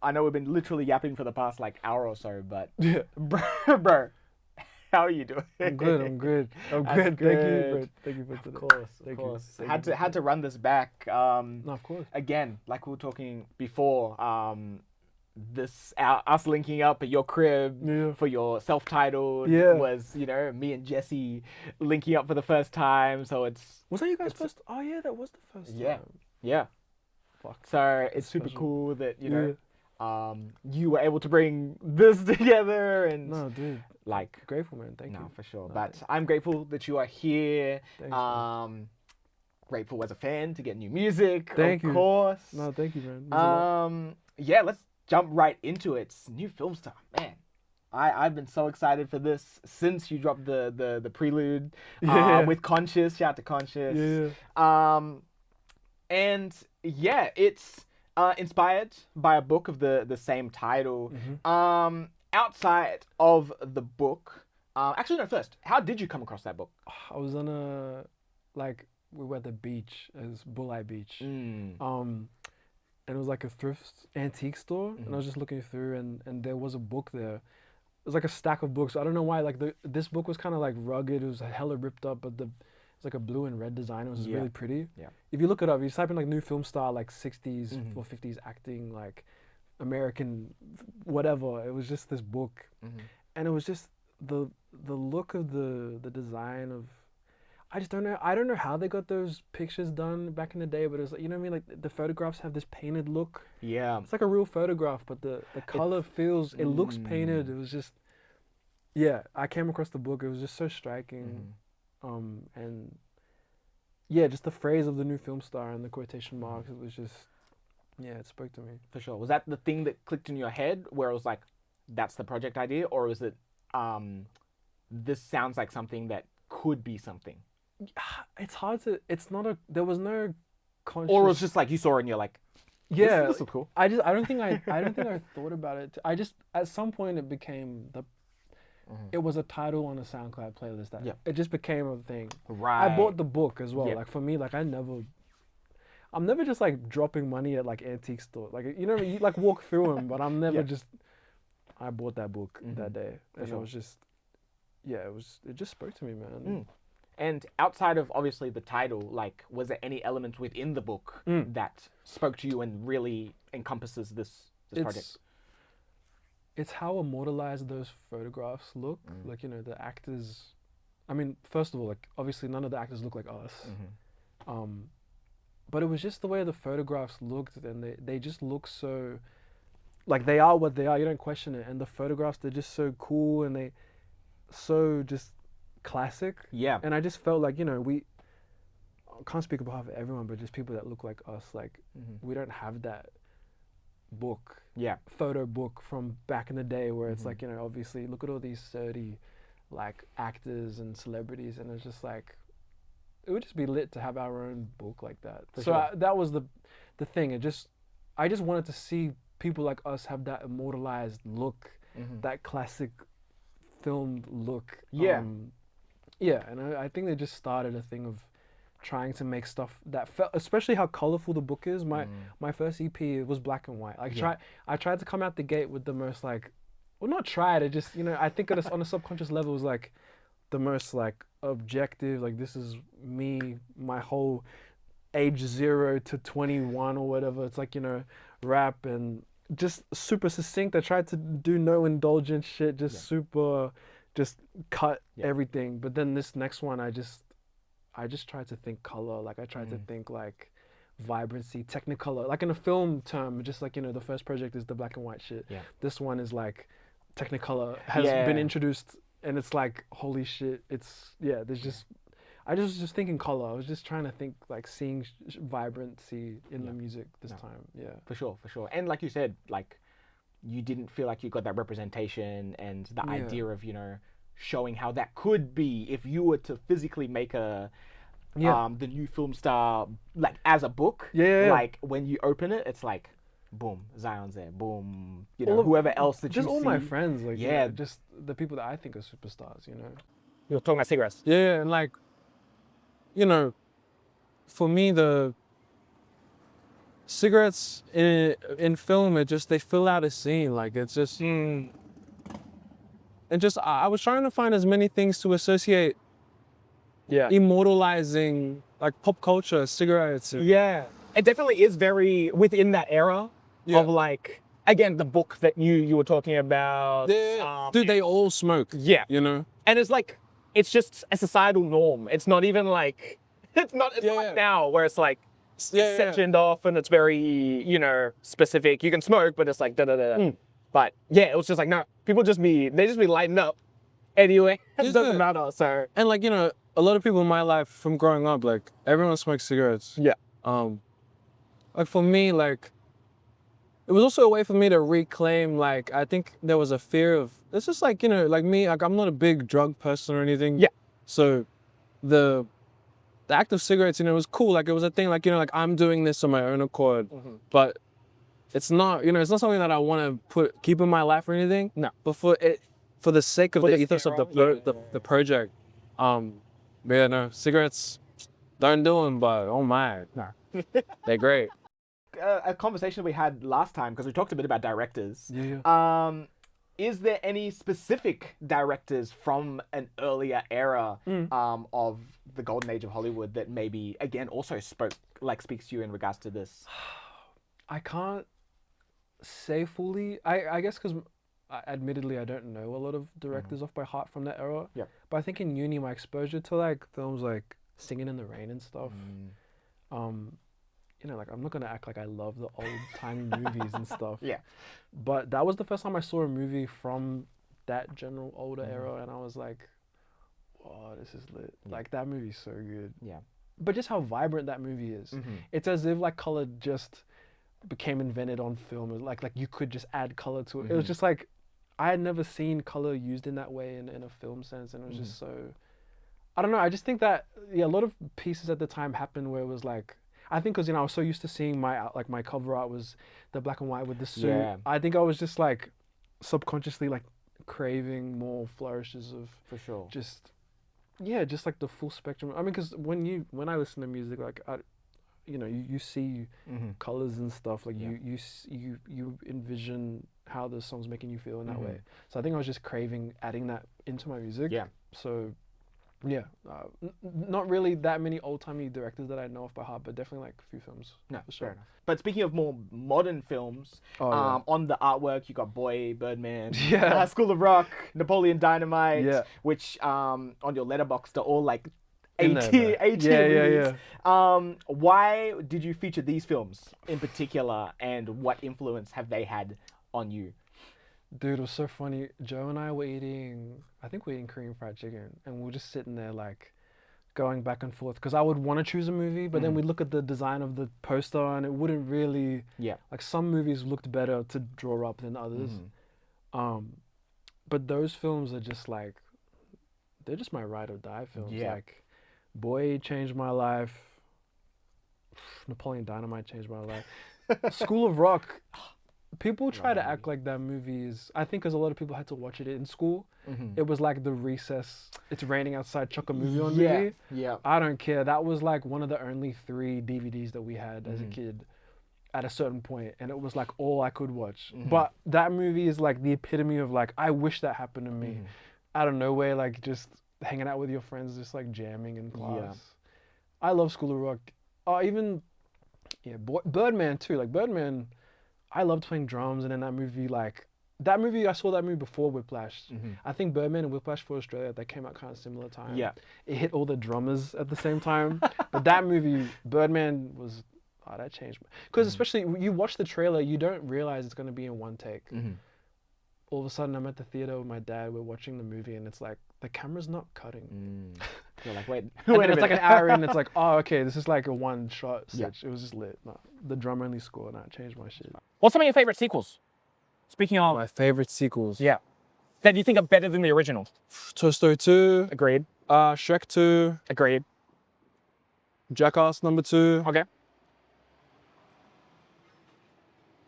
I know we've been literally yapping for the past like hour or so, but Yeah. bro, how are you doing? I'm good. I'm good. I'm That's good. Thank you, good. bro. Thank you for Of today. course, of Thank you. course. Thank Had you to for today. run this back. No, of course. Again, like we were talking before. Us linking up at your crib Yeah. for your self-titled Yeah. was, me and Jesse linking up for the first time. So Was that you guys it's first? Oh yeah, that was the first yeah, time. yeah. Fuck. So That's it's super special. cool that Yeah. you were able to bring this together and No, dude. like Grateful, man. Thank no you. for sure. No, But thanks. I'm grateful that you are here. Thanks, man. Grateful as a fan to get new music, of Thank you. course. No, thank you, man. Means a lot. Yeah, let's jump right into it. New film star, man. I've been so excited for this since you dropped the prelude Yeah. with Conscious. Shout out to Conscious. Yeah. And yeah, it's inspired by a book of the same title. Outside of the book, actually no. First, how did you come across that book? I was on a, like, we were at the beach, as Bulleye Beach. And it was like a thrift antique store, and I was just looking through, and there was a book there. It was like a stack of books. I don't know why. Like this book was kind of like rugged. It was hella ripped up, but it's like a blue and red design. It was just Yeah. really pretty. Yeah. If you look it up, you type in like new film star, like 60s or 50s acting, like American, whatever. It was just this book, and it was just the look of the design of. I just don't know. I don't know how they got those pictures done back in the day, but it was like, you know what I mean? Like the photographs have this painted look. Yeah. It's like a real photograph, but the color feels, it looks painted. It was just, yeah, I came across the book. It was just so striking. And yeah, just the phrase of the new film star and the quotation marks, it was just, yeah, it spoke to me. For sure. Was that the thing that clicked in your head where it was like, that's the project idea? Or was it, this sounds like something that could be something? It's hard to, it's not a, there was no conscious. Or it was just like you saw it and you're like, yeah, this looks cool. I don't think I thought about it. I just, at some point it became it was a title on a SoundCloud playlist that it just became a thing. Right. I bought the book as well. Yeah. Like for me, like I'm never just like dropping money at like antique store. Like you like walk through them, but I'm never just. I bought that book that day, and it was just, yeah, it just spoke to me, man. And outside of obviously the title, like, was there any element within the book that spoke to you and really encompasses this project? It's how immortalized those photographs look. Like, the actors. I mean, first of all, like obviously none of the actors look like us. But it was just the way the photographs looked, and they just look so, like they are what they are. You don't question it. And the photographs, they're just so cool, and they so just classic. Yeah. And I just felt like, we I can't speak on behalf of everyone, but just people that look like us, like we don't have that book, photo book from back in the day where it's like, obviously look at all these 30 like actors and celebrities, and it's just like, it would just be lit to have our own book like that. That was the thing. I just wanted to see people like us have that immortalized look, that classic filmed look. Yeah. And I think they just started a thing of trying to make stuff that felt, especially how colorful the book is. My first EP was black and white. Like I tried to come out the gate with the most like, well, not tried. I just, I think on a subconscious level it was like the most like objective. Like this is me, my whole age 0 to 21 or whatever. It's like, rap and just super succinct. I tried to do no indulgent shit, just super, just cut everything. But then this next one, I just tried to think color. Like I tried to think like vibrancy, technicolor. Like in a film term, just like, the first project is the black and white shit. Yeah. This one is like technicolor has been introduced, and it's like, holy shit. It's, there's just, I was just thinking color. I was just trying to think like seeing vibrancy in the music this time. Yeah. For sure. And like you said, like you didn't feel like you got that representation and the idea of, showing how that could be if you were to physically make the new film star like as a book. Like when you open it, it's like, boom, Zion's there, boom, whoever else that just you all see. my friends, like just the people that I think are superstars. You're talking about cigarettes. Yeah, and like, for me cigarettes in film, they fill out a scene. Like it's just, and just I was trying to find as many things to associate immortalizing like pop culture, cigarettes. Yeah, it definitely is very within that era of like, again, the book that you were talking about. Dude, they all smoke. Yeah, you know, and it's like it's just a societal norm. It's not even like it's not like now where it's like sectioned off and it's very, you know, specific. You can smoke, but it's like da da da. But yeah, it was just like no, they just be lighting up anyway. It doesn't matter. So and like, you know, a lot of people in my life from growing up, like everyone smokes cigarettes. Yeah. Like for me, like it was also a way for me to reclaim, like, I think there was a fear of, it's just like, you know, like me, like I'm not a big drug person or anything. Yeah. So the act of cigarettes, you know, was cool. Like it was a thing, like, you know, like I'm doing this on my own accord, but it's not, you know, it's not something that I want to keep in my life or anything. No. But for the sake of the ethos of the project, yeah, no, cigarettes don't do them, but oh my, no, they're great. A conversation we had last time, because we talked a bit about directors. Is there any specific directors from an earlier era of the golden age of Hollywood that maybe again also speaks to you in regards to this? I can't say fully. I guess because admittedly I don't know a lot of directors off by heart from that era. Yeah. But I think in uni my exposure to like films like Singing in the Rain and stuff, you know, like I'm not gonna act like I love the old timey movies and stuff. Yeah. But that was the first time I saw a movie from that general older era, and I was like, "Wow, this is lit!" Like that movie's so good. Yeah. But just how vibrant that movie is. It's as if like color just became invented on film. Like you could just add color to it. It was just like I had never seen color used in that way in a film sense, and it was just so. I don't know. I just think that a lot of pieces at the time happened where it was like. I think because, you know, I was so used to seeing my cover art was the black and white with the suit. Yeah. I think I was just like subconsciously like craving more flourishes of just like the full spectrum. I mean, because when I listen to music, like you know, you see colors and stuff. Like you envision how the song's making you feel in that way. So I think I was just craving adding that into my music. Yeah. So. Yeah, not really that many old-timey directors that I know off by heart, but definitely like a few films. No, for sure. Fair enough. But speaking of more modern films, on the artwork you got Boy, Birdman, School of Rock, Napoleon Dynamite, which on your Letterboxd are all like A-tier movies. Why did you feature these films in particular, and what influence have they had on you? Dude, it was so funny. Joe and I were eating Korean fried chicken, and we were just sitting there like going back and forth because I would want to choose a movie, but then we'd look at the design of the poster and it wouldn't really, like some movies looked better to draw up than others. But those films are just like, they're just my ride or die films. Like Boy changed my life. Napoleon Dynamite changed my life. School of Rock. People try to act like that movie is, I think because a lot of people had to watch it in school, it was like the recess, it's raining outside, chuck a movie on movie. Yeah. I don't care. That was like one of the only 3 DVDs that we had as a kid at a certain point, and it was like all I could watch. But that movie is like the epitome of like, I wish that happened to me. Out of nowhere, like just hanging out with your friends, just like jamming in class. I love School of Rock. Birdman too. Like Birdman, I loved playing drums, and then I saw that movie before Whiplash. I think Birdman and Whiplash for Australia, they came out kind of similar time. Yeah. It hit all the drummers at the same time. But that movie, Birdman, was, that changed. Because especially, you watch the trailer, you don't realize it's going to be in one take. All of a sudden, I'm at the theater with my dad, we're watching the movie, and it's like, the camera's not cutting. You're like, wait and then it's like an hour in, it's like, oh, okay, this is like a one-shot stitch. It was just lit. No, the drum only score, and that changed my shit. What's some of your favorite sequels? Speaking of... My favorite sequels? Yeah. That you think are better than the original? Toy Story 2. Agreed. Shrek 2. Agreed. Jackass number 2. Okay.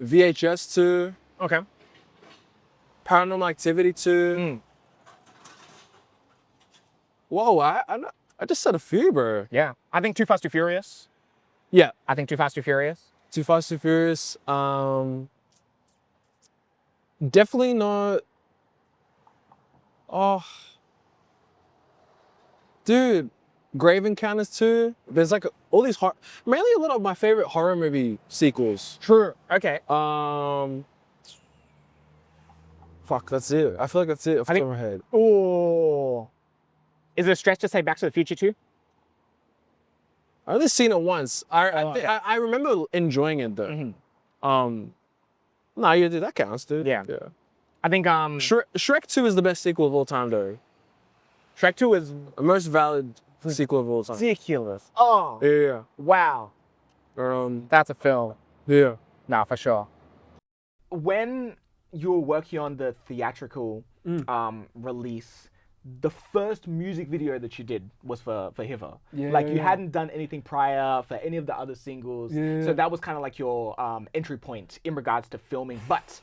VHS 2. Okay. Paranormal Activity 2. Whoa, I just said a few, bro. Yeah. I think Too Fast, Too Furious. Yeah. I think Too Fast, Too Furious. Too Fast, Too Furious. Definitely not. Oh, dude, Grave Encounters 2. There's like all these mainly a lot of my favorite horror movie sequels. True. Okay. Fuck, that's it. I feel like that's it off the top of my head. Oh. Is it a stretch to say Back to the Future 2? I only seen it once. I remember enjoying it though. No, yeah, dude, that counts, dude. Yeah. I think Shrek 2 is the best sequel of all time, though. Shrek 2 is The most valid sequel of all time. ridiculous. Oh. Yeah. Wow. That's a film. Yeah. Nah, for sure. When you were working on the theatrical release, the first music video that you did was for Hiva. Yeah, like you hadn't done anything prior for any of the other singles. Yeah. So that was kind of like your entry point in regards to filming. But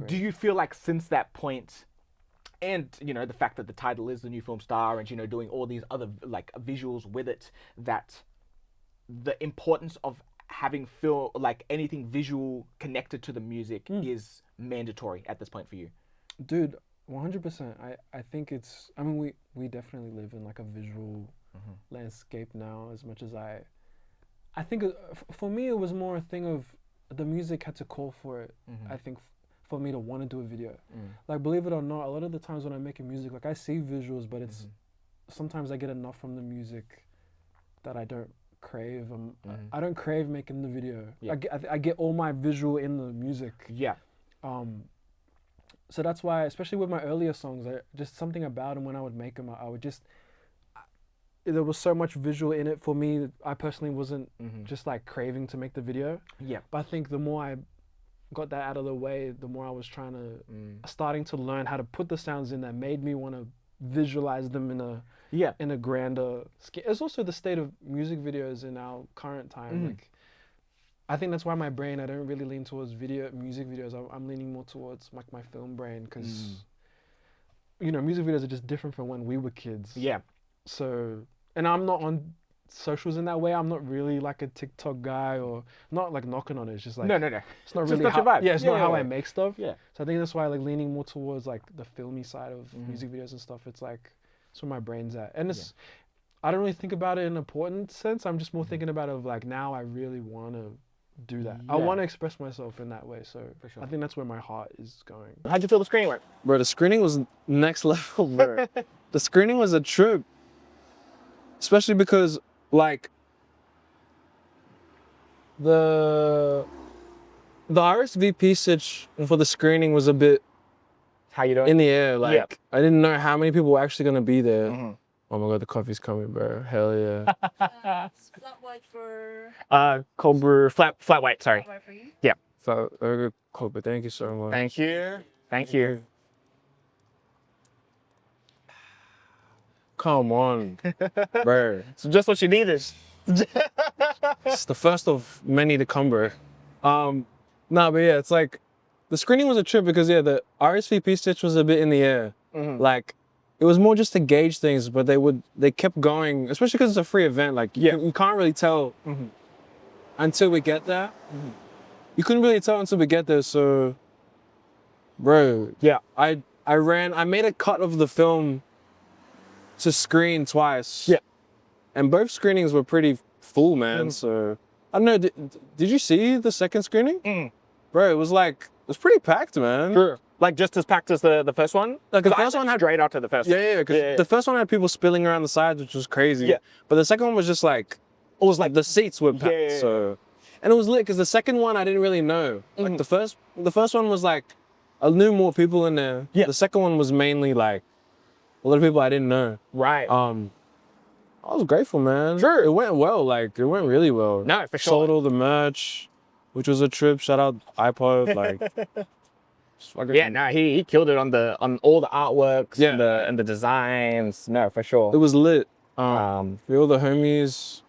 do you feel like since that point, and you know the fact that the title is The New Film Star, and you know doing all these other like visuals with it, that the importance of having like anything visual connected to the music is mandatory at this point for you? Dude, 100%. I think it's, I mean, we definitely live in like a visual landscape now, as much as I think for me it was more a thing of the music had to call for it. I think for me to want to do a video. Like, believe it or not, a lot of the times when I'm making music, like I see visuals, but it's sometimes I get enough from the music that I don't crave. I don't crave making the video. Yeah. I get all my visual in the music. Yeah. So that's why, especially with my earlier songs, just something about them when I would make them, I would just, there was so much visual in it for me. I personally wasn't just like craving to make the video. Yeah. But I think the more I got that out of the way, the more I was trying to, starting to learn how to put the sounds in that made me want to visualize them in a grander scale. It's also the state of music videos in our current time. Like, I think that's why my brain, I don't really lean towards music videos. I'm leaning more towards like my film brain, because you know, music videos are just different from when we were kids. Yeah. So, and I'm not on socials in that way. I'm not really like a TikTok guy, or not like knocking on it. It's just like no. It's not really how, vibe. Yeah, it's not how I make stuff. Yeah. So I think that's why like leaning more towards like the filmy side of music videos and stuff. It's like it's where my brain's at, and it's I don't really think about it in an important sense. I'm just more thinking about it of like, now I really want to do that. I want to express myself in that way. So for sure. I think that's where my heart is going. How'd you feel the screening went? Bro, the screening was next level, bro. The screening was a trip. Especially because like the RSVP sitch for the screening was a bit how you doing? In the air. Like I didn't know how many people were actually gonna be there. Oh my god, the coffee's coming, bro. Hell yeah. Flat white for... cold brew, flat white, sorry. Flat white for you? Yeah. So, very good, cold, but thank you so much. Thank you. Thank you. Come on, bro. So just what you needed. It's the first of many to come, bro. Nah, but yeah, it's like, the screening was a trip because the RSVP stitch was a bit in the air. Like, it was more just to gauge things, but they kept going, especially because it's a free event. Like, you can't really tell until we get there. You couldn't really tell until we get there, so, bro. Yeah. I made a cut of the film to screen twice. Yeah. And both screenings were pretty full, man, so. I don't know, did you see the second screening? Bro, it was pretty packed, man. Sure. Like just as packed as the first one? Like the first one had straight after the first one. Yeah, because the first one had people spilling around the sides, which was crazy. Yeah. But the second one was just like, it was like the seats were packed. So, and it was lit because the second one I didn't really know. Like the first one was like, I knew more people in there. Yeah. The second one was mainly like a lot of people I didn't know. Right. I was grateful, man. Sure. It went well. Like it went really well. No, for sure. Sold all the merch, which was a trip. Shout out iPod. Like. Yeah, no, he killed it on all the artworks and the designs. No, for sure. It was lit. We all the homies.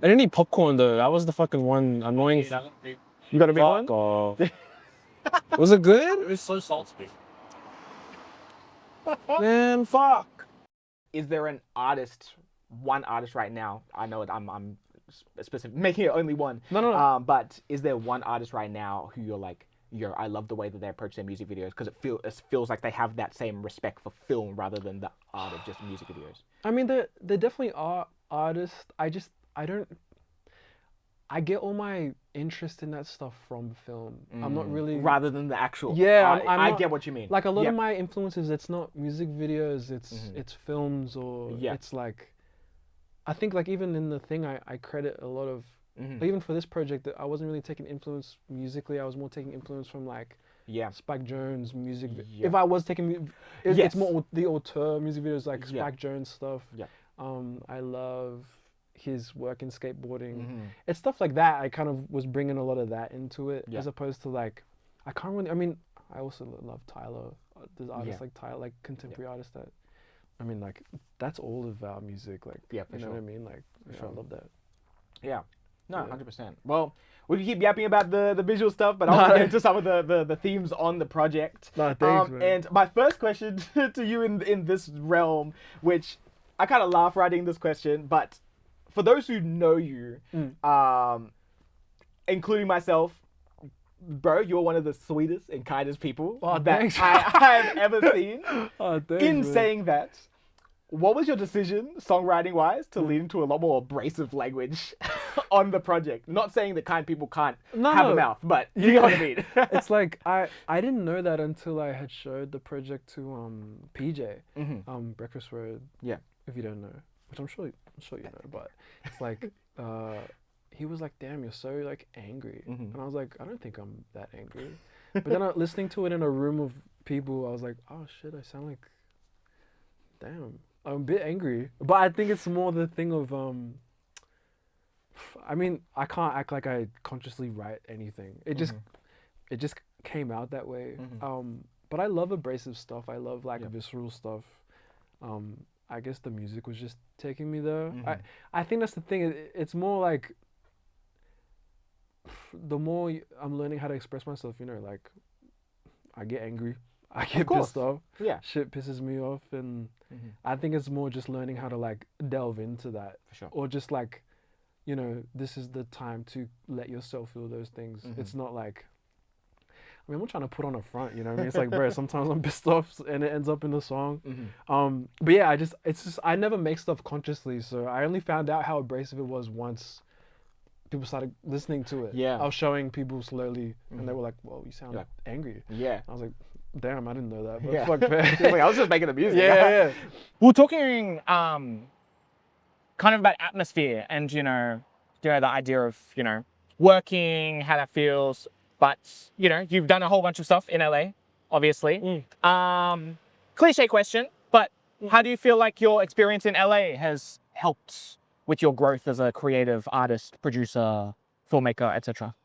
I didn't eat popcorn though. That was the fucking one annoying. You got a big one? Oh. Was it good? It was so salty. Man, fuck. Is there one artist right now? I know I'm specific, making it only one. No. But is there one artist right now who you're like, I love the way that they approach their music videos because it feels like they have that same respect for film rather than the art of just music videos. I mean, there definitely are artists. I get all my interest in that stuff from film. I'm not really rather than the actual. Yeah, I not, get what you mean. Like a lot of my influences, it's not music videos. It's films or it's like, I think like even in the thing, I credit a lot of. Like even for this project, I wasn't really taking influence musically. I was more taking influence from like Spike Jonze music. If I was taking, it's more the auteur music videos like Spike Jonze stuff. I love his work in skateboarding. It's stuff like that. I kind of was bringing a lot of that into it, as opposed to like, I can't really. I mean, I also love Tyler. There's artists like Tyler, like contemporary artists that. I mean, like that's all of our music. Like, you know what I mean? Like, I love that. Yeah. No, 100%. Well, we can keep yapping about the visual stuff, but I'll get into some of the themes on the project. No, thanks, man. And my first question to you in this realm, which I kind of laugh writing this question, but for those who know you, including myself, bro, you're one of the sweetest and kindest people that I have ever seen. In saying that, what was your decision, songwriting-wise, to lean into a lot more abrasive language on the project? Not saying that kind people can't have a mouth, but you know what I mean. It's like, I didn't know that until I had showed the project to PJ, Breakfast Road. Yeah. If you don't know, which I'm sure you know, but it's like, he was like, damn, you're so like angry. And I was like, I don't think I'm that angry. But then listening to it in a room of people, I was like, oh shit, I sound like, damn. I'm a bit angry, but I think it's more the thing of, I mean, I can't act like I consciously write anything. It just came out that way. But I love abrasive stuff. I love like visceral stuff. I guess the music was just taking me there. I think that's the thing. It's more like, the more I'm learning how to express myself, you know, like I get angry. I get pissed off. Yeah. Shit pisses me off, and I think it's more just learning how to like delve into that. For sure. Or just like, you know, this is the time to let yourself feel those things. It's not like, I mean, I'm not trying to put on a front, you know what I mean? It's like, bro, sometimes I'm pissed off and it ends up in a song. But yeah, I never make stuff consciously, so I only found out how abrasive it was once people started listening to it. Yeah. I was showing people slowly, and they were like, whoa, you sound angry. Yeah. I was like, damn, I didn't know that. But fuck, man. Like, I was just making the music. Yeah. We're talking kind of about atmosphere and, you know, the idea of, you know, working, how that feels. But, you know, you've done a whole bunch of stuff in LA, obviously. Cliche question, but how do you feel like your experience in LA has helped with your growth as a creative artist, producer, filmmaker, etc.?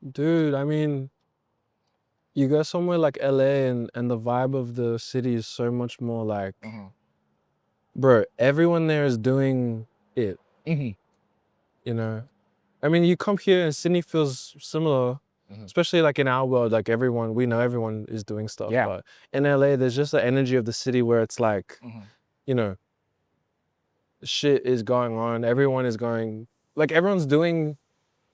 Dude, I mean, you go somewhere like LA and the vibe of the city is so much more like, bro, everyone there is doing it. You know? I mean, you come here and Sydney feels similar, especially like in our world, like we know everyone is doing stuff. Yeah. But in LA, there's just the energy of the city where it's like, you know, shit is going on. Everyone is going, like everyone's doing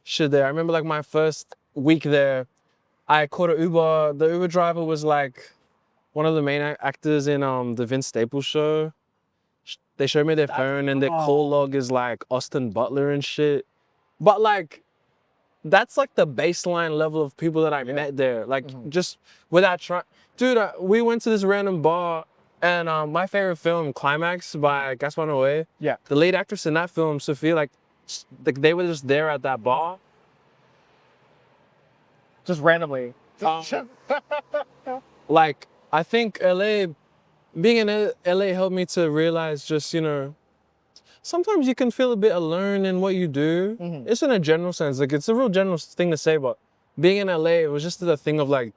shit there. I remember like my first week there, I caught an Uber. The Uber driver was like one of the main actors in the Vince Staples show. They showed me their phone and their call log is like Austin Butler and shit. But like, that's like the baseline level of people that I met there. Like just without trying. Dude, we went to this random bar and my favorite film, Climax by Gaspar Noé. Yeah. The lead actress in that film, Sophia, like they were just there at that bar. Just randomly. Like, I think being in LA helped me to realize just, you know, sometimes you can feel a bit alone in what you do. It's in a general sense, like it's a real general thing to say, but being in LA, it was just the thing of like,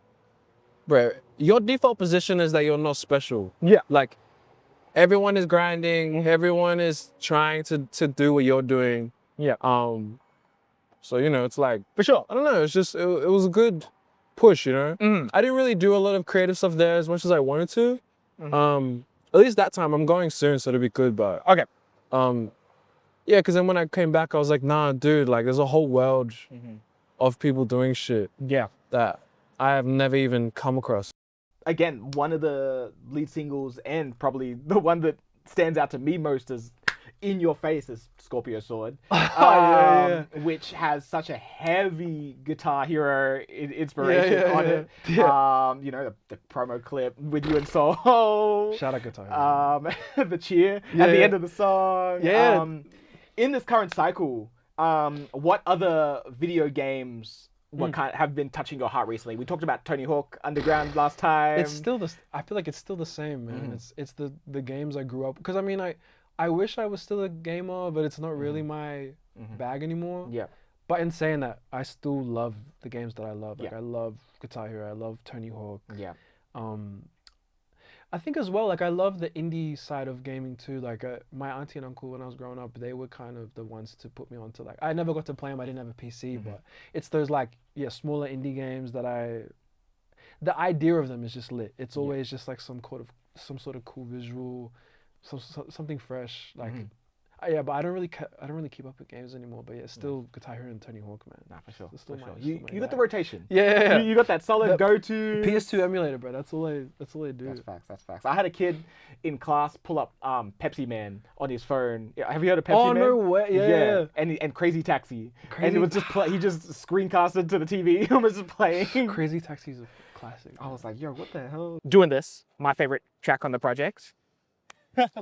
bro, your default position is that you're not special. Yeah. Like, everyone is grinding, everyone is trying to do what you're doing. Yeah. So, you know, it's like, For sure. I don't know, it's just, it was a good push, you know? I didn't really do a lot of creative stuff there as much as I wanted to. At least that time, I'm going soon, so it'll be good, but. Okay. Yeah, because then when I came back, I was like, nah, dude, like there's a whole world of people doing shit Yeah. that I have never even come across. Again, one of the lead singles, and probably the one that stands out to me most as in your face, is Scorpio Sword, yeah. which has such a heavy Guitar Hero inspiration Yeah, on yeah, it. yeah. You know, the promo clip with you and Soul. Shout out Guitar Hero. The cheer at Yeah, the yeah. end of the song. Yeah. In this current cycle, what other video games have been touching your heart recently? We talked about Tony Hawk Underground last time. It's still I feel like it's still the same, man. It's the games I grew up, because I mean I wish I was still a gamer, but it's not really my bag anymore. Yeah. But in saying that, I still love the games that I love. Like Yeah. I love Guitar Hero, I love Tony Hawk. Yeah. I think as well, like I love the indie side of gaming too. Like my auntie and uncle, when I was growing up, they were kind of the ones to put me onto, like, I never got to play them. I didn't have a PC, but it's those like, smaller indie games that the idea of them is just lit. It's always just like some sort of cool visual, something fresh. Like, yeah, but I don't really keep up with games anymore. But yeah, still Guitar Hero and Tony Hawk, man. Nah, for sure. It's still For sure. still You my got the bag. rotation. Yeah. You got that solid The go-to. PS2 emulator, bro. That's all I do. That's facts. That's facts. I had a kid in class pull up Pepsi Man on his phone. Yeah, have you heard of Pepsi Oh, Man? no way. Yeah. And Crazy Taxi. And Crazy- it was just he just screencasted to the TV and was just playing. Crazy Taxi's a classic. I was like, yo, what the hell? Doing this, my favorite track on the project.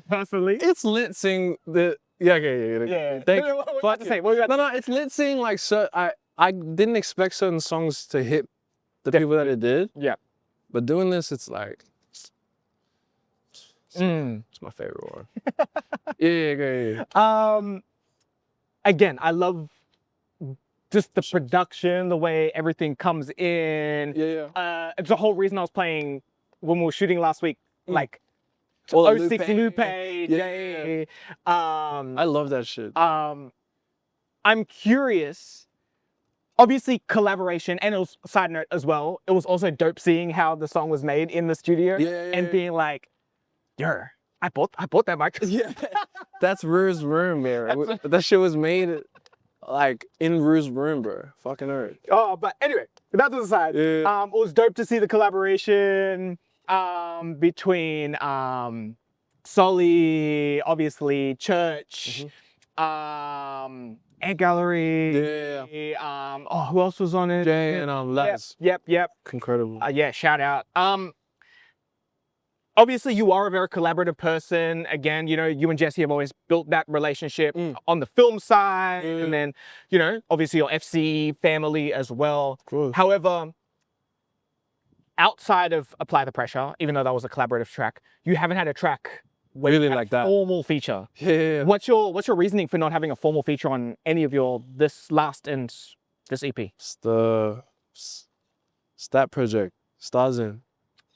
Personally. It's lit seeing the Yeah. Thank, No, what were you about to say? What were you about no, it's lit seeing like I didn't expect certain songs to hit the people that it did, Yeah. but doing this, it's like it's my favorite one. yeah. Again, I love just the production, the way everything comes in. Yeah. It's the whole reason I was playing when we were shooting last week, like All the 06 Lupe. Lupe. Yeah. I love that shit. I'm curious. Obviously, collaboration, and it was, side note as well, it was also dope seeing how the song was made in the studio and being like, yo, I bought that mic. Yeah. That's Rue's room, man. That shit was made like in Rue's room, bro. Fucking earth. Oh, but anyway, that to the side. Yeah. It was dope to see the collaboration between Sully, obviously, Church, Ant Gallery. Yeah. Who else was on it? Jay and Les. Yep. Incredible. Yeah, shout out. Obviously, you are a very collaborative person. Again, you know, you and Jesse have always built that relationship on the film side, and then, you know, obviously your FC family as well. Cool. However, outside of Apply the Pressure, even though that was a collaborative track, you haven't had a track where Really you had like a that. formal feature. Yeah. What's your reasoning for not having a formal feature on any of your this last and this EP? It's that project, Stars In.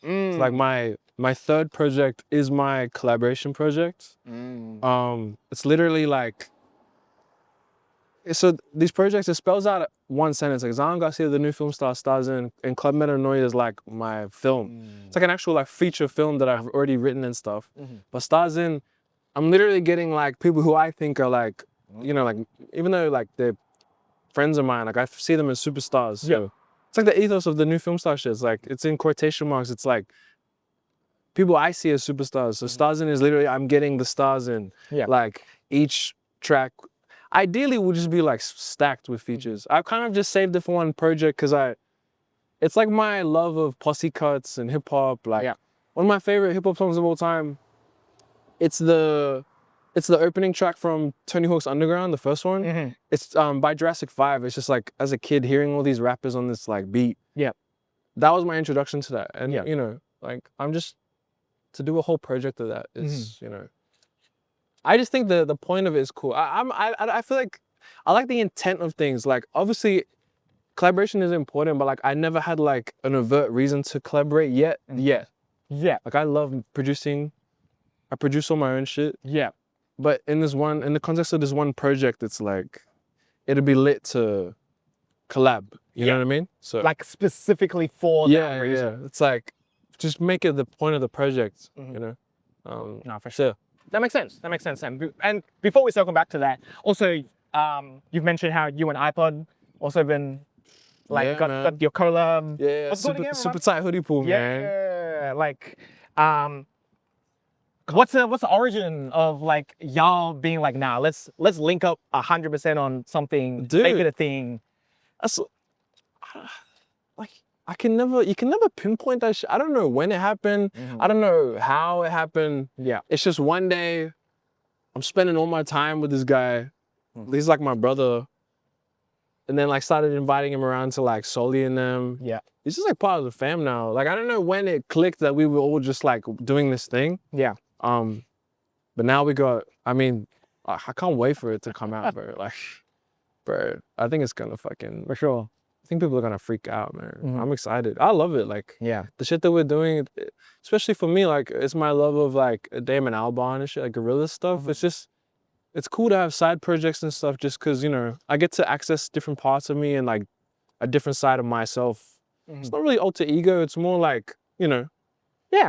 It's like my third project is my collaboration project. It's literally like, so these projects, it spells out one sentence, like Zion Garcia, the new film star, stars in, and Club Metanoia is like my film. It's like an actual like feature film that I've already written and stuff. But stars in, I'm literally getting like people who I think are like, you know, like, even though like they're friends of mine, like I see them as superstars. So it's like the ethos of the new film star shit. It's like, it's in quotation marks. It's like people I see as superstars. So stars in is literally, I'm getting the stars in. Like each track, ideally would just be like stacked with features. I've kind of just saved it for one project because it's like my love of posse cuts and hip hop. Like one of my favorite hip hop songs of all time. It's the opening track from Tony Hawk's Underground, the first one. It's by Jurassic 5. It's just like, as a kid, hearing all these rappers on this like beat. That was my introduction to that. And you know, like I'm just, to do a whole project of that is, you know, I just think the point of it is cool. I feel like I like the intent of things. Like obviously collaboration is important, but like I never had like an overt reason to collaborate yet. Like I love producing. I produce all my own shit. But in the context of this one project, it's like, it'd be lit to collab. You know what I mean? So like specifically for that reason. It's like, just make it the point of the project, you know? No, for sure. That makes sense. That makes sense. And before we circle back to that, also, you've mentioned how you and iPod also been like Yeah, got your collab. Yeah, What's it called again? super tight hoodie pool, man. Yeah, like, what's the origin of like y'all being like, nah, let's link up 100% on something, make it a thing. That's like you can never pinpoint that shit. I don't know when it happened. I don't know how it happened. Yeah. It's just one day I'm spending all my time with this guy. He's like my brother. And then like started inviting him around to like Soli and them. Yeah. He's just like part of the fam now. Like I don't know when it clicked that we were all just like doing this thing. Yeah. But now we got, I mean, I can't wait for it to come out, bro. Like, bro, I think it's gonna fucking, For sure. I think people are gonna freak out, man. I'm excited. I love it. Like, Yeah. the shit that we're doing, especially for me, like, it's my love of like Damon Albarn and shit, like guerrilla stuff. It's just, it's cool to have side projects and stuff just because, you know, I get to access different parts of me and like a different side of myself. It's not really alter ego. It's more like, you know,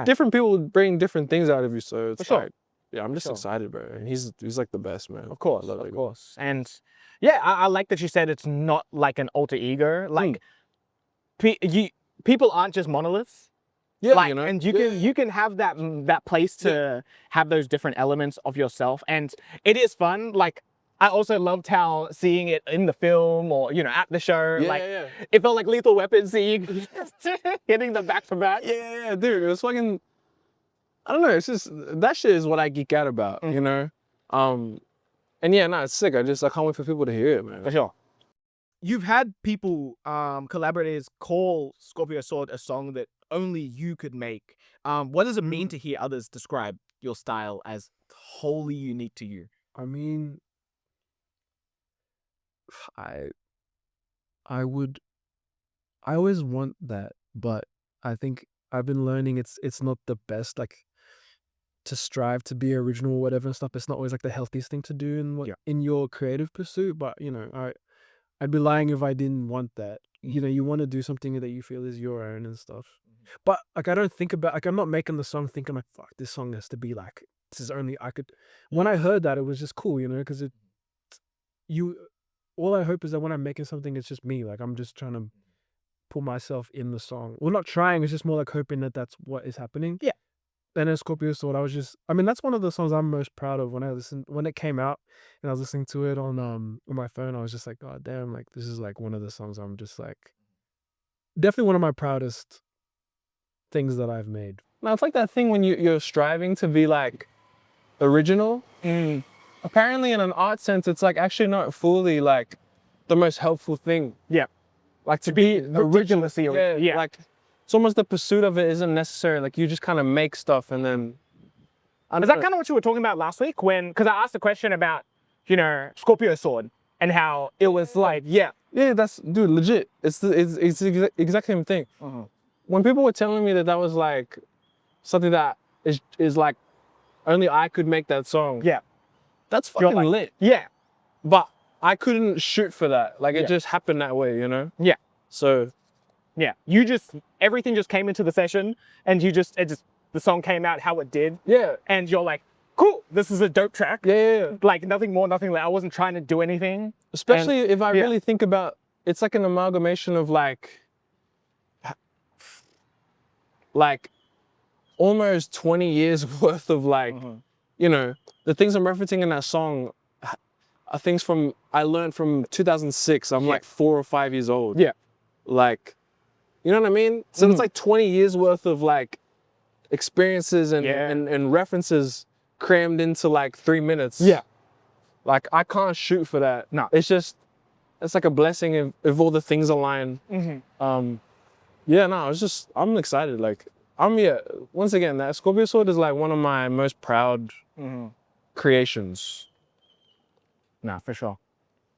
different people bring different things out of you. So it's like, yeah, I'm just excited, bro. And he's like the best, man. Of course, of course. And yeah, I like that you said it's not like an alter ego. Like, people aren't just monoliths. Yeah, like, you know, and you can have that place to have those different elements of yourself, and it is fun. Like, I also loved how seeing it in the film or, you know, at the show, it felt like Lethal Weapon seeing hitting the back to back. Yeah, dude, it was fucking, I don't know, it's just, that shit is what I geek out about, you know? And yeah, no, it's sick. I can't wait for people to hear it, man. For sure. You've had people, collaborators, call Scorpio Sword a song that only you could make. What does it mean to hear others describe your style as wholly unique to you? I mean, I always want that, but I think I've been learning it's not the best, like, to strive to be original or whatever and stuff. It's not always like the healthiest thing to do in your creative pursuit, but you know, I'd be lying if I didn't want that. You know, you want to do something that you feel is your own and stuff. But like, I don't think about, like, I'm not making the song thinking like, fuck, this song has to be like, this is only I could. When I heard that, it was just cool, you know, because all I hope is that when I'm making something, it's just me. Like, I'm just trying to put myself in the song. Well, not trying, it's just more like hoping that that's what is happening. Yeah. And then Scorpio Sword, I mean, that's one of the songs I'm most proud of. When it came out and I was listening to it on my phone, I was just like, God damn, like, this is like one of the songs I'm just like, definitely one of my proudest things that I've made. Now, it's like that thing when you're striving to be like original. Apparently in an art sense, it's like actually not fully like the most helpful thing. Yeah. Like to be original. Yeah. Like, it's almost the pursuit of it isn't necessary. Like, you just kind of make stuff and then. Is that kind of what you were talking about last week? Because I asked a question about, you know, Scorpio Sword and how it was like, yeah, that's, dude, legit. It's the exact same thing. When people were telling me that was like something that is like only I could make that song. Yeah. That's fucking like, lit. Yeah. But I couldn't shoot for that. Like, it just happened that way, you know? Yeah. So. Yeah. Everything just came into the session and the song came out how it did. Yeah. And you're like, cool, this is a dope track. Yeah. Like, nothing more, nothing less. I wasn't trying to do anything. Especially if I really think about, it's like an amalgamation of like almost 20 years worth of like, you know, the things I'm referencing in that song are things I learned from 2006. I'm like 4 or 5 years old. Yeah. Like, you know what I mean? So it's like 20 years worth of like experiences and references crammed into like 3 minutes. Yeah. Like, I can't shoot for that. No. It's like a blessing if all the things align. Yeah, no, I'm excited. Like, once again, that Scorpio Sword is like one of my most proud creations. Nah, for sure.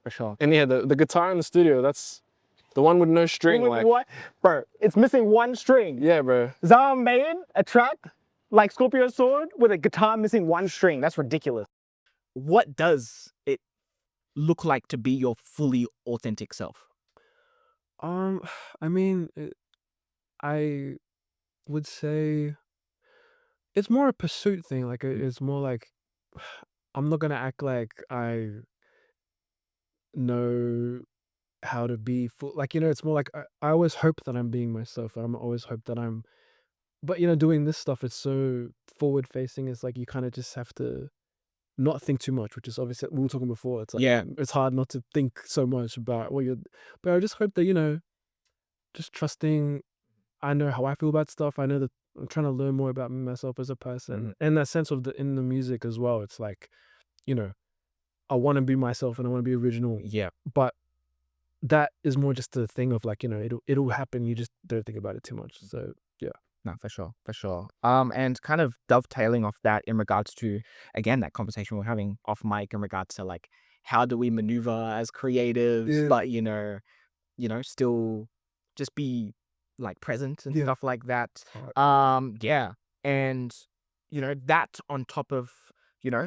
For sure. And yeah, the guitar in the studio, that's the one with no string. What? Bro, it's missing one string. Yeah, bro. Zara made a track like Scorpio Sword with a guitar missing one string. That's ridiculous. What does it look like to be your fully authentic self? I mean, I would say it's more a pursuit thing. Like, it's more like I'm not gonna act like I know how to be full. Like, it's more like I always hope that I'm being myself. I'm always hope that I'm. But doing this stuff, it's so forward facing. It's like you kind of just have to not think too much, which is obviously we were talking before. It's like Yeah. it's hard not to think so much about what you're. But I just hope that just trusting. I know how I feel about stuff. I know that I'm trying to learn more about myself as a person, and that sense of in the music as well. It's like, you know, I want to be myself and I want to be original. Yeah. But that is more just a thing of like, it'll happen. You just don't think about it too much. So yeah. No, for sure, for sure. And kind of dovetailing off that in regards to, again, that conversation we're having off mic in regards to like, how do we maneuver as creatives, Yeah. but still just be like present and Yeah. stuff like that. Alright. Yeah. And that on top of,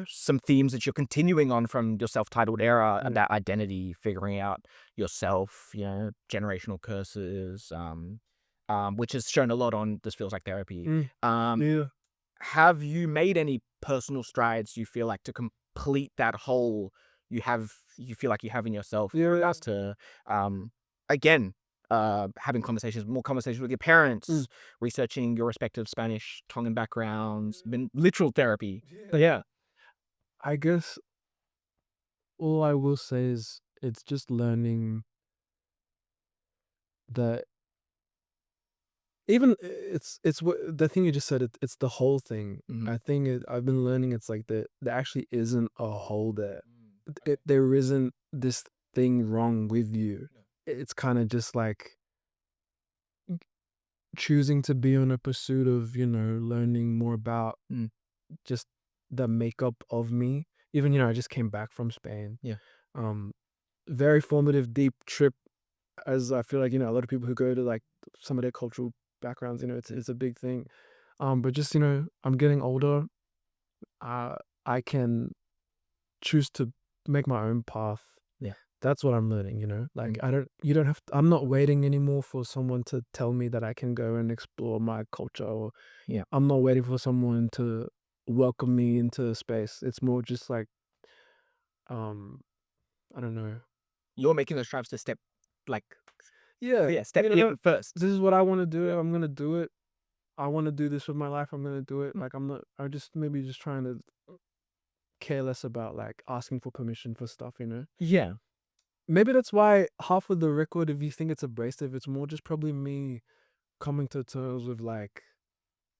some themes that you're continuing on from your self-titled era, Yeah. that identity, figuring out yourself, generational curses, which is shown a lot on This Feels Like Therapy. Yeah. Have you made any personal strides you feel like to complete that hole you feel like you have in yourself Yeah. as to again having more conversations with your parents, researching your respective Spanish Tongan backgrounds, been literal therapy. So yeah. I guess all I will say is it's just learning that even it's what the thing you just said. It's the whole thing. Mhm. I think I've been learning. It's like there actually isn't a hole there. Okay. There isn't this thing wrong with you. It's kind of just like choosing to be on a pursuit of learning more about Mm. just the makeup of me. Even I just came back from Spain. Yeah. Very formative, deep trip. As I feel like a lot of people who go to like some of their cultural backgrounds, it's a big thing. But just I'm getting older. I can choose to make my own path. Yeah. That's what I'm learning. Like you don't have. I'm not waiting anymore for someone to tell me that I can go and explore my culture. Or Yeah. I'm not waiting for someone to welcome me into space. It's more just like, I don't know. You're making those strides to step like Yeah, step in first. this is what I want to do. I'm gonna do it. I want to do this with my life. I'm gonna do it. Like I'm not. I just maybe just trying to care less about like asking for permission for stuff. Yeah. Maybe that's why half of the record, if you think it's abrasive, it's more just probably me coming to terms with like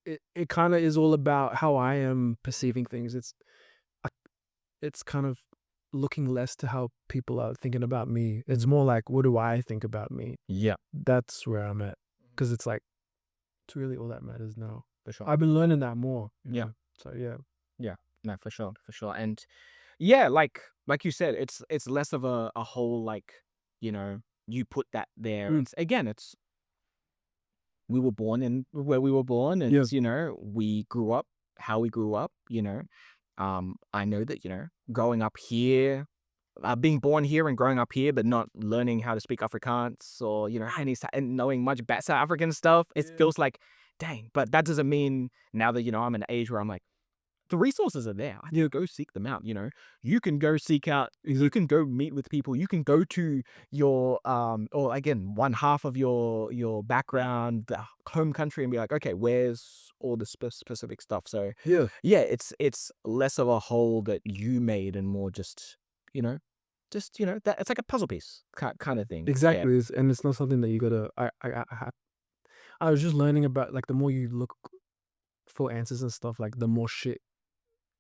it kind of is all about how I am perceiving things. It's kind of looking less to how people are thinking about me. It's more like, what do I think about me? Yeah. That's where I'm at. Because it's like, it's really all that matters now. For sure. I've been learning that more. Yeah. So yeah. Yeah. No, for sure. For sure. And yeah, like you said, it's less of a whole like, you put that there. It's we were born in where we were born, and we grew up how we grew up. I know that growing up here, being born here and growing up here, but not learning how to speak Afrikaans or and knowing much about South African stuff, it feels like, dang. But that doesn't mean now that I'm in an age where I'm like, the resources are there. I go seek them out. You can go seek out. You can go meet with people. You can go to your or again, one half of your background, the home country, and be like, okay, where's all the specific stuff? So Yeah. it's less of a whole that you made and more just that it's like a puzzle piece kind of thing. Exactly. And it's not something that you gotta. I was just learning about like the more you look for answers and stuff, like the more shit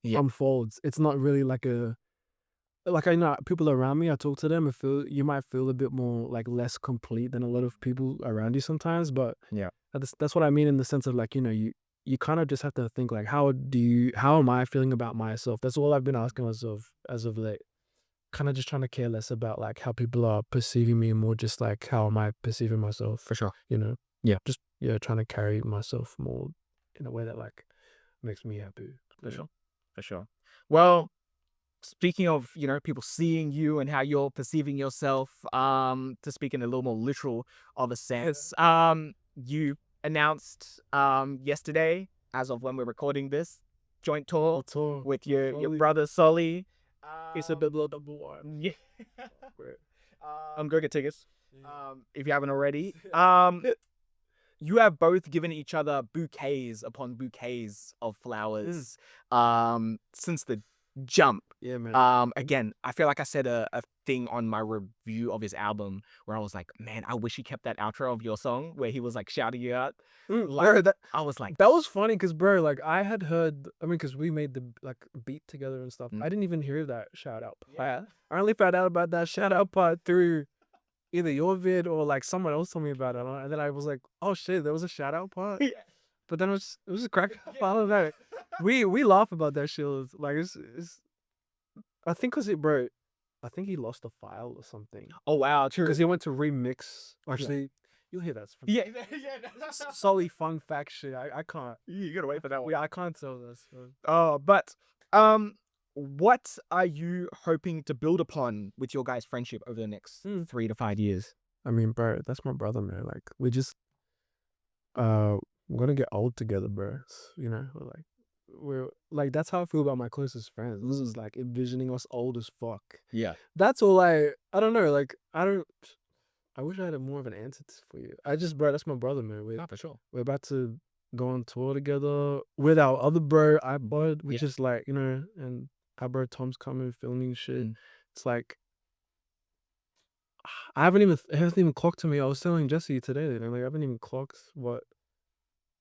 unfolds. It's not really like I know people around me. I talk to them and you might feel a bit more like less complete than a lot of people around you sometimes. But Yeah. that's what I mean in the sense of like you kind of just have to think like how am I feeling about myself? That's all I've been asking myself as of late. Kind of just trying to care less about like how people are perceiving me and more just like how am I perceiving myself? For sure. Yeah. Just trying to carry myself more in a way that like makes me happy. For sure. For sure. Well, speaking of, people seeing you and how you're perceiving yourself, to speak in a little more literal of a sense, you announced yesterday, as of when we're recording this, joint tour tour. with your Sully. brother Sully. It's a double one. Yeah. Go get tickets. If you haven't already. You have both given each other bouquets upon bouquets of flowers since the jump. Yeah, man. Again, I feel like I said a thing on my review of his album where I was like, man, I wish he kept that outro of your song where he was like shouting you out. Bro, I was like, that was funny because, bro, like I had heard, I mean, because we made the like beat together and stuff. Mm. I didn't even hear that shout out part. I only found out about that shout out part through either your vid or like someone else told me about it. And then I was like, oh shit, there was a shout out part. Yeah. But then it was a crack follow that. We laugh about that shit. Like it's I think bro, I think he lost a file or something. oh wow, true. Because he went to remix. Actually, you'll hear that. Yeah. Sully fun fact shit. I can't. You gotta wait for that one. Yeah, I can't tell this. But what are you hoping to build upon with your guys' friendship over the next 3 to 5 years? I mean, bro, that's my brother, man. Like, we just, we're gonna get old together, bro. You know, we're like, that's how I feel about my closest friends. This is like envisioning us old as fuck. Yeah. That's all I don't know. Like, I wish I had more of an answer for you. Bro, that's my brother, man. For sure. We're about to go on tour together with our other bro, iBud, which is like, you know, and our bro Tom's coming, filming shit. It's like, it hasn't even clocked to me. I was telling Jesse today, like, I haven't even clocked what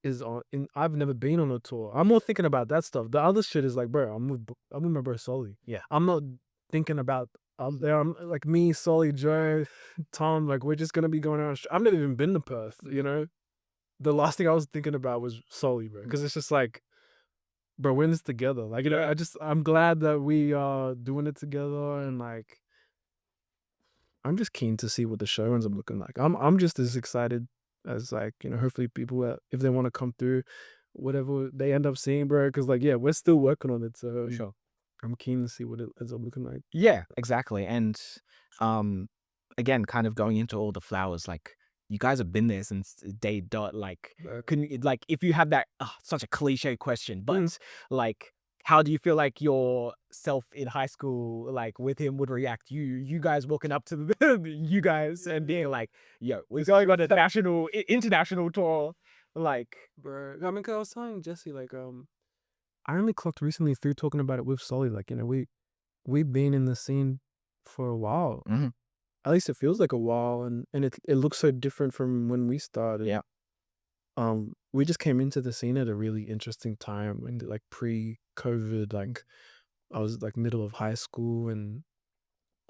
is on. I've never been on a tour. I'm more thinking about that stuff. The other shit is like, bro, I'm with my bro Sully. Yeah. I'm not thinking about there. I'm like me, Sully, Joe, Tom. Like, we're just gonna be going out. I've never even been to Perth. You know, the last thing I was thinking about was Sully, bro, because it's just like, bro, we're in this together. Like, you know, I'm glad that we are doing it together, and like, I'm just keen to see what the show ends up looking like. I'm just as excited as, like, you know, hopefully people, if they want to come through, whatever they end up seeing, bro. Because like, yeah, we're still working on it, so For sure. I'm keen to see what it ends up looking like. Yeah, exactly. And again, kind of going into all the flowers, like, you guys have been there since day dot. Like, if you have that, such a cliche question, but like, how do you feel like yourself in high school, like with him, would react? You guys walking up to you guys and being like, yo, we're going on a international tour, like, bro. I mean, 'cause I was telling Jesse, like, I only clocked recently through talking about it with Sully. Like, you know, we've been in the scene for a while. At least it feels like a while, and it looks so different from when we started. Yeah. We just came into the scene at a really interesting time, when like pre-COVID, like I was like middle of high school, and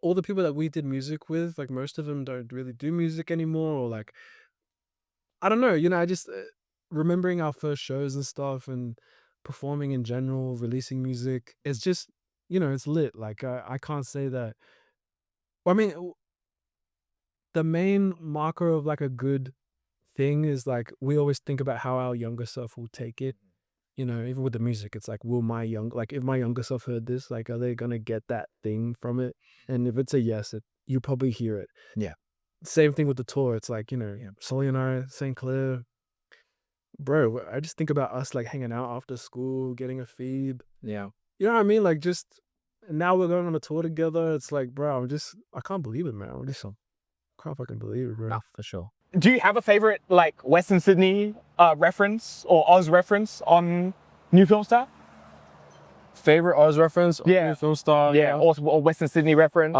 all the people that we did music with, like most of them don't really do music anymore, or like, I don't know, you know, I just remembering our first shows and stuff, and performing in general, releasing music. It's just, you know, it's lit. Like, I can't say that. I mean, the main marker of like a good thing is like, we always think about how our younger self will take it. You know, even with the music, it's like, if my younger self heard this, like, are they gonna get that thing from it? And if it's a yes, you probably hear it. Yeah. Same thing with the tour. It's like, you know, Sully and I, St. Clair, bro, I just think about us like hanging out after school, getting a feed. Yeah. You know what I mean? Like, just, and now we're going on a tour together. It's like, bro, I can't believe it, man. I can't fucking believe it, bro. No, for sure. Do you have a favorite, like, Western Sydney reference or Oz reference on New Film Star? Favorite Oz reference? Yeah. New Film Star? Yeah, or Western Sydney reference?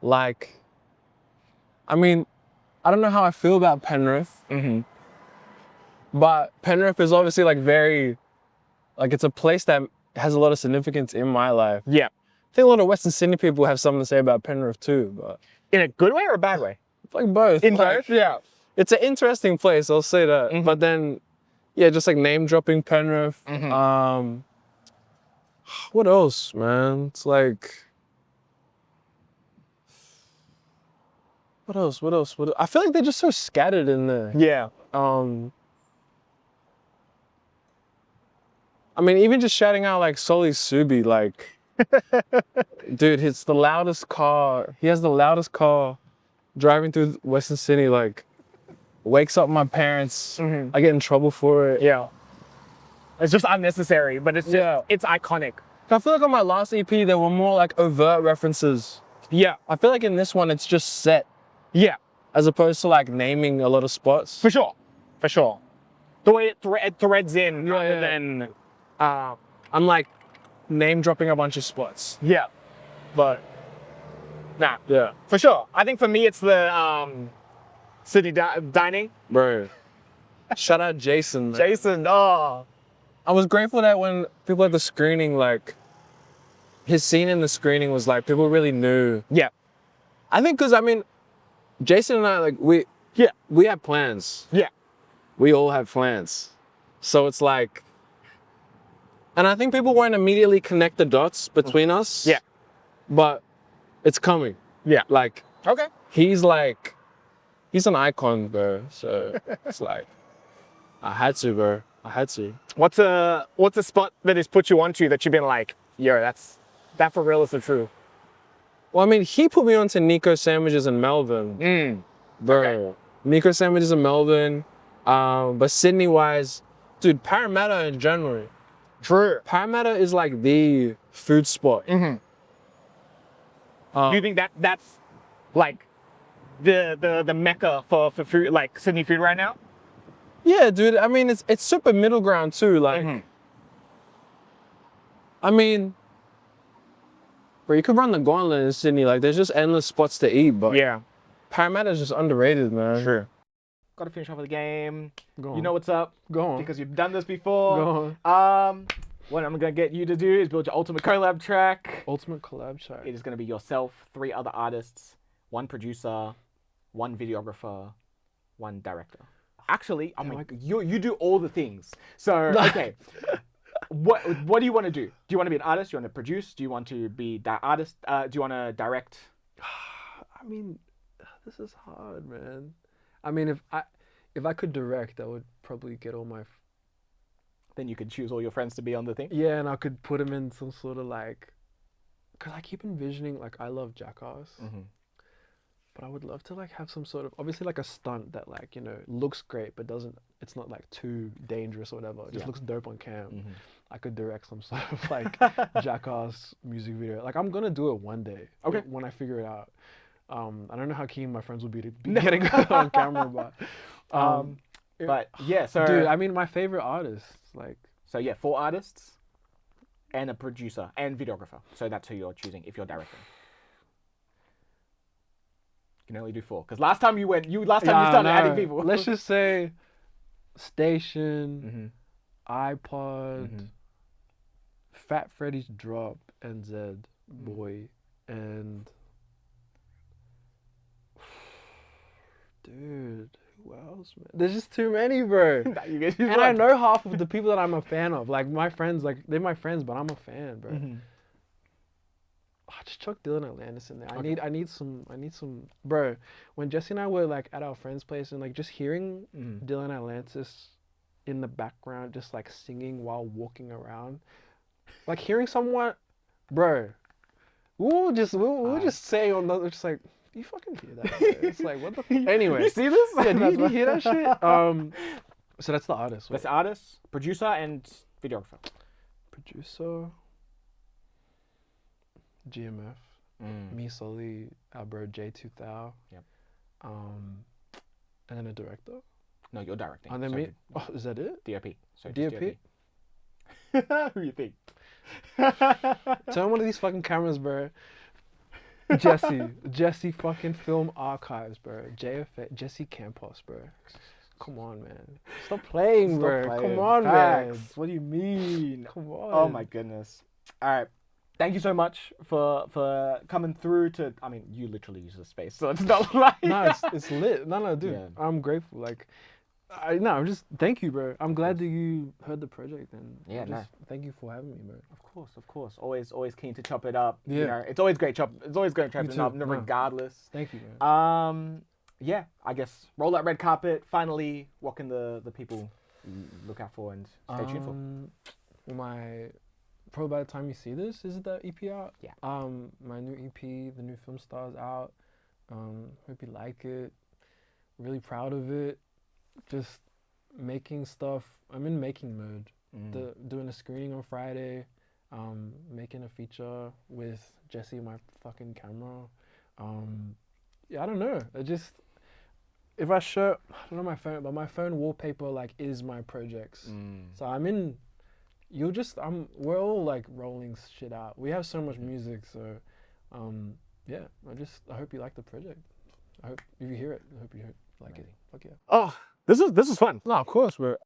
Like, I mean, I don't know how I feel about Penrith. But Penrith is obviously like very, like, it's a place that has a lot of significance in my life. Yeah. I think a lot of Western Sydney people have something to say about Penrith too, but in a good way or a bad way? Like both. In both, yeah. It's an interesting place, I'll say that. But then, yeah, just like name dropping Penrith. What else, man? It's like, what else? I feel like they're just so scattered in there. Yeah. I mean, even just shouting out like Sully Subi, like, dude, it's the loudest car. He has the loudest car driving through Western Sydney. Like, wakes up my parents. Mhm. I get in trouble for it. Yeah. It's just unnecessary, but it's just, Yeah. it's iconic. I feel like on my last EP there were more like overt references. Yeah. I feel like in this one it's just set Yeah. as opposed to like naming a lot of spots. For sure. For sure. The way it threads in Yeah, rather yeah. than, I'm like name dropping a bunch of spots. yeah. But, nah. Yeah. For sure. I think for me, it's the city dining. Bro. Shout out Jason. Man. Jason, oh. I was grateful that when people at the screening, like, his scene in the screening was like, people really knew. Yeah. I think because, I mean, Jason and I, like, we have plans. Yeah. We all have plans. So it's like, and I think people won't immediately connect the dots between us. Yeah. But it's coming. Yeah. Like, Okay. he's an icon, bro. So it's like, I had to, bro. I had to. What's a spot that has put you onto that you've been like, yo, that for real is the truth? Well, I mean, he put me onto Nico sandwiches in Melbourne. Bro. Okay. Nico sandwiches in Melbourne. But Sydney-wise, dude, Parramatta in general. True. Parramatta is like the food spot. Do you think that's like the mecca for food, like Sydney food right now? Yeah, dude. I mean, it's super middle ground too. Like, I mean, bro, you could run the gauntlet in Sydney. Like, there's just endless spots to eat. But Yeah. Parramatta is just underrated, man. True. Got to finish off with the game. Go on. You know what's up Go on. because you've done this before. Go on. What I'm gonna get you to do is build your ultimate collab track. Ultimate collab track. It is gonna be yourself, 3 other artists, 1 producer, 1 videographer, 1 director. Actually, I mean, you do all the things. So okay, what do you want to do? Do you want to be an artist? Do you want to produce? Do you want to be that artist? Do you want to direct? I mean, this is hard, man. I mean, if I could direct, I would probably get all my. Then you could choose all your friends to be on the thing. Yeah, and I could put them in some sort of like. Cause I keep envisioning like I love Jackass, but I would love to like have some sort of obviously like a stunt that like looks great but doesn't. It's not like too dangerous or whatever. It just looks dope on cam. I could direct some sort of like Jackass music video. Like I'm gonna do it one day. Okay. When I figure it out. I don't know how keen my friends would be to be getting it on camera, but yeah, so dude, I mean, my favorite artists, like, so yeah, 4 artists and a producer and videographer. So that's who you're choosing if you're directing. You can only do 4 because last time you started adding people. Let's just say Station, iPod, Fat Freddy's Drop, NZ Boy, and dude, who else, man? There's just too many, bro. And I know half of the people that I'm a fan of. Like my friends, like they're my friends, but I'm a fan, bro. Just chuck Dylan Atlantis in there. Okay. I need some, bro. When Jesse and I were like at our friend's place and like just hearing Dylan Atlantis in the background, just like singing while walking around, like hearing someone, bro. We'll just say on the just like. Do you fucking hear that? Bro? It's like, what the anyway. You see this? Yeah, do you hear that shit? So that's the artist. That's the artist, producer, and videographer. Producer, GMF, me, Sully, our bro J2000. Yep. And then a director. No, you're directing. And then so me. Oh, is that it? DOP. So DOP? Who do you think? Turn one of these fucking cameras, bro. Jesse fucking Film Archives, bro. Jesse Campos, bro. Come on, man. Stop playing, bro. Come on, man. What do you mean? Come on. Oh my goodness. All right. Thank you so much for coming through to. I mean, you literally use the space, so it's not like. No, it's lit. No, dude. Yeah. I'm grateful. Like, I'm just thank you, bro. I'm glad that you heard the project and thank you for having me, bro. Of course. Always keen to chop it up. Yeah. You know, it's always great chopping it up, regardless. Thank you, man. Yeah, I guess roll that red carpet. Finally, what can the people look out for and stay tuned for? Probably by the time you see this, is it that EP out? Yeah. My new EP, the new film stars out. Hope you like it. Really proud of it. just making stuff. I'm in making mode. Doing a screening on Friday, making a feature with Jesse, my fucking camera. Yeah, I don't know. If I show, I don't know my phone, but my phone wallpaper like is my projects. So I'm in. We're all like rolling shit out. We have so much music, so yeah. I hope you like the project. I hope if you hear it, I hope you like it. Fuck yeah. Oh, this is fun. No, of course, we're